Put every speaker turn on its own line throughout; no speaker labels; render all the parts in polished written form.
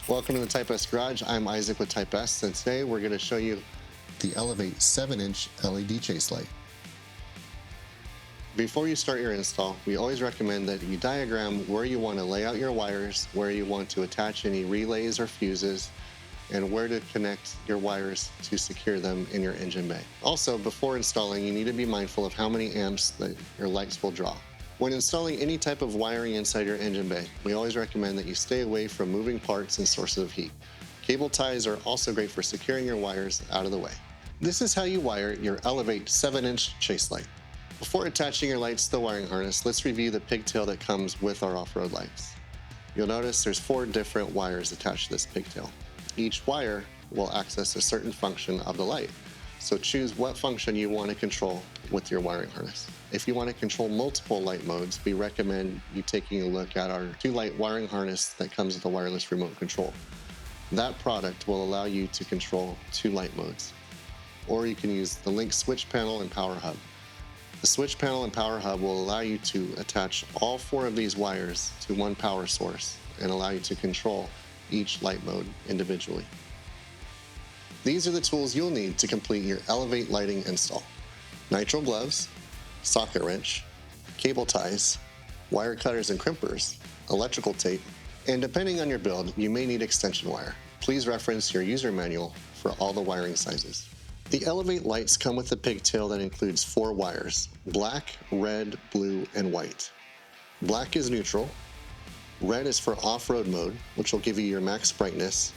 Welcome to the Type S Garage. I'm Isaac with Type S, and today we're going to show you the Elevate 7-inch LED chase light. Before you start your install, we always recommend that you diagram where you want to lay out your wires, where you want to attach any relays or fuses, and where to connect your wires to secure them in your engine bay. Also, before installing, you need to be mindful of how many amps that your lights will draw. When installing any type of wiring inside your engine bay, we always recommend that you stay away from moving parts and sources of heat. Cable ties are also great for securing your wires out of the way. This is how you wire your Elevate 7-inch chase light. Before attaching your lights to the wiring harness, let's review the pigtail that comes with our off-road lights. You'll notice there's 4 different wires attached to this pigtail. Each wire will access a certain function of the light, so choose what function you want to control with your wiring harness. If you want to control multiple light modes, we recommend you taking a look at our 2-light wiring harness that comes with a wireless remote control. That product will allow you to control 2 light modes. Or you can use the LYNX switch panel and power hub. The switch panel and power hub will allow you to attach all 4 of these wires to one power source and allow you to control each light mode individually. These are the tools you'll need to complete your Elevate lighting install: nitrile gloves, socket wrench, cable ties, wire cutters and crimpers, electrical tape, and depending on your build, you may need extension wire. Please reference your user manual for all the wiring sizes. The Elevate lights come with a pigtail that includes 4 wires: black, red, blue, and white. Black is neutral. Red is for off-road mode, which will give you your max brightness.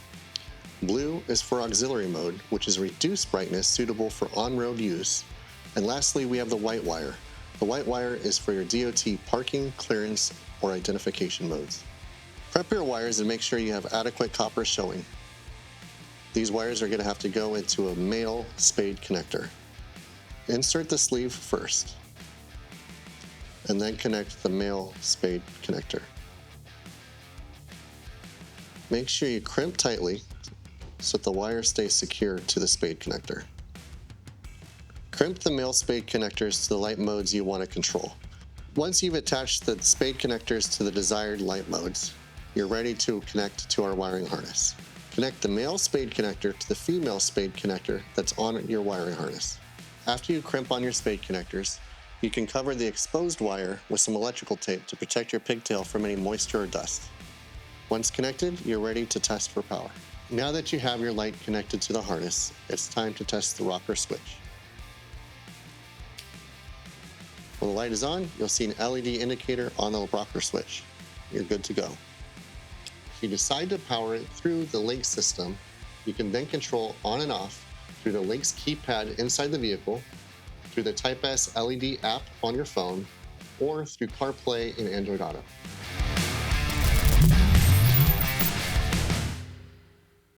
Blue is for auxiliary mode, which is reduced brightness suitable for on-road use. And lastly, we have the white wire. The white wire is for your DOT parking, clearance, or identification modes. Prep your wires and make sure you have adequate copper showing. These wires are going to have to go into a male spade connector. Insert the sleeve first, and then connect the male spade connector. Make sure you crimp tightly so that the wire stays secure to the spade connector. Crimp the male spade connectors to the light modes you want to control. Once you've attached the spade connectors to the desired light modes, you're ready to connect to our wiring harness. Connect the male spade connector to the female spade connector that's on your wiring harness. After you crimp on your spade connectors, you can cover the exposed wire with some electrical tape to protect your pigtail from any moisture or dust. Once connected, you're ready to test for power. Now that you have your light connected to the harness, it's time to test the rocker switch. When the light is on, you'll see an LED indicator on the rocker switch. You're good to go. If you decide to power it through the LYNX system, you can then control on and off through the LYNX keypad inside the vehicle, through the Type S LED app on your phone, or through CarPlay in Android Auto.